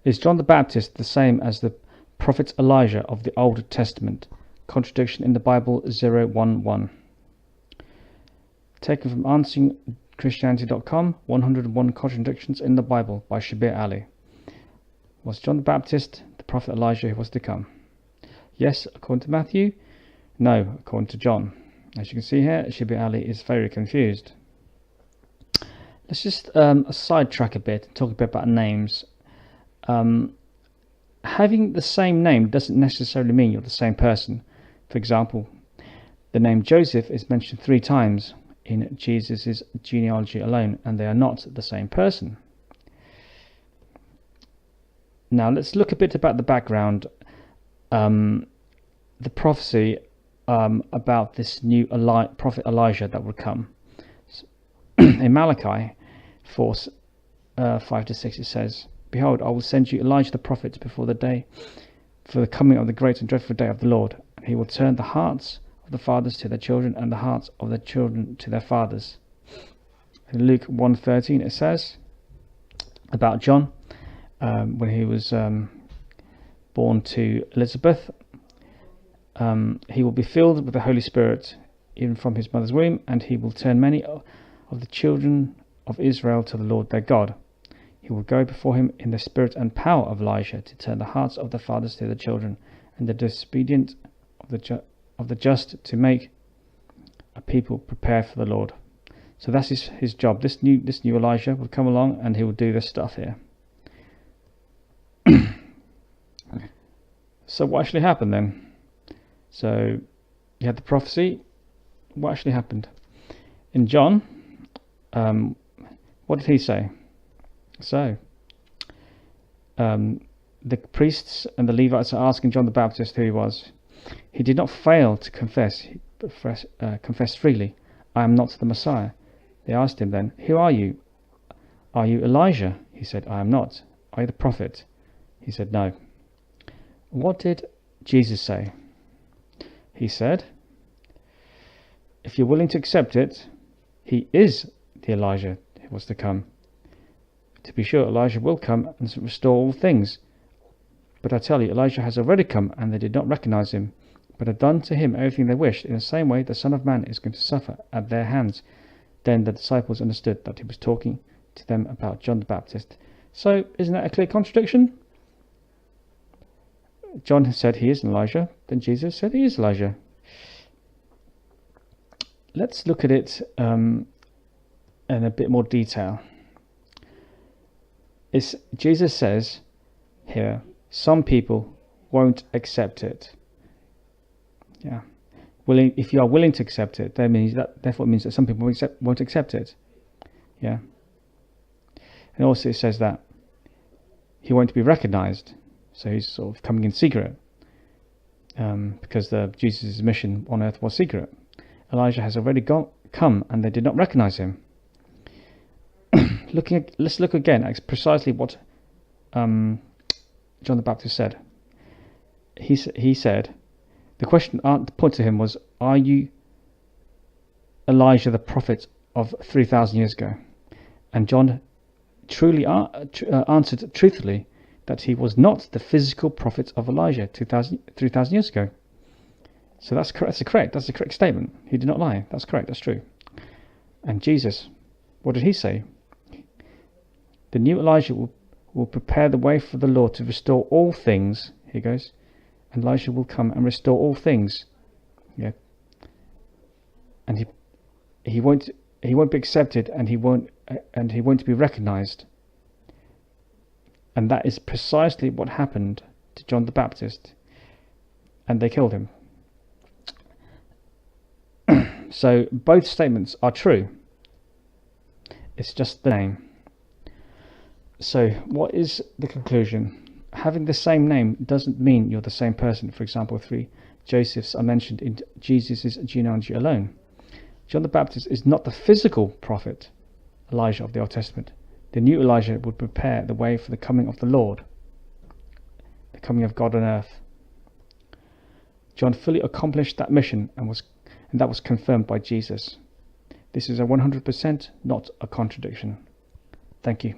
Is John the Baptist the same as the prophet Elijah of the Old Testament? Contradiction in the Bible 011. Taken from AnsweringChristianity.com, 101 Contradictions in the Bible by Shabir Ali. Was John the Baptist the prophet Elijah who was to come? Yes, according to Matthew. No, according to John. As you can see here, Shabir Ali is very confused. Let's just sidetrack a bit and talk a bit about names. Having the same name doesn't necessarily mean you're the same person. For example, the name Joseph is mentioned 3 times in Jesus' genealogy alone, and they are not the same person. Now let's look a bit about the background, the prophecy about this new prophet Elijah that would come. In Malachi 4, 5-6 it says, "Behold, I will send you Elijah the prophet before the coming of the great and dreadful day of the Lord, and he will turn the hearts of the fathers to their children, and the hearts of the children to their fathers." In Luke 1:13 it says about John, when he was born to Elizabeth, he will be filled with the Holy Spirit even from his mother's womb, and he will turn many of the children of Israel to the Lord their God. He will go before him in the spirit and power of Elijah to turn the hearts of the fathers to the children, and the disobedient of the just, to make a people prepare for the Lord. So that's his job. This new Elijah will come along and he will do this stuff here. So what actually happened then? So you had the prophecy. What actually happened? In John, what did he say? So the priests and the Levites are asking John the Baptist who he was. He did not fail to confess, confessed freely, "I am not the Messiah." They asked him then, "Who are you? Are you Elijah?" He said, "I am not." "Are you the prophet?" He said, "No." What did Jesus say? He said, if you're willing to accept it, he is the Elijah who was to come. To be sure, Elijah will come and restore all things. But I tell you, Elijah has already come, and they did not recognize him, but have done to him everything they wished. In the same way, the Son of Man is going to suffer at their hands. Then the disciples understood that he was talking to them about John the Baptist. So, isn't that a clear contradiction? John said he is Elijah, then Jesus said he is Elijah. Let's look at it in a bit more detail. Jesus says here, some people won't accept it. Yeah, if you are willing to accept it, therefore it means that some people won't accept it. Yeah, and also it says that he won't be recognized, so he's sort of coming in secret, because Jesus' mission on earth was secret. Elijah has already come, and they did not recognize him. Let's look again at precisely what John the Baptist said. He said, the question put to him was, "Are you Elijah the prophet of 3,000 years ago?" And John truly answered truthfully that he was not the physical prophet of Elijah 3,000 years ago. So that's correct. That's a correct statement. He did not lie. That's correct. That's true. And Jesus, what did he say? The new Elijah will prepare the way for the Lord to restore all things. Here goes. And Elijah will come and restore all things. Yeah. And he won't be accepted, and he won't be recognized. And that is precisely what happened to John the Baptist. And they killed him. So both statements are true. It's just the name. So what is the conclusion? Having the same name doesn't mean you're the same person. For example, 3 Josephs are mentioned in Jesus' genealogy alone. John the Baptist is not the physical prophet Elijah of the Old Testament. The new Elijah would prepare the way for the coming of the Lord, the coming of God on earth. John fully accomplished that mission, and that was confirmed by Jesus. This is a 100%, not a contradiction. Thank you.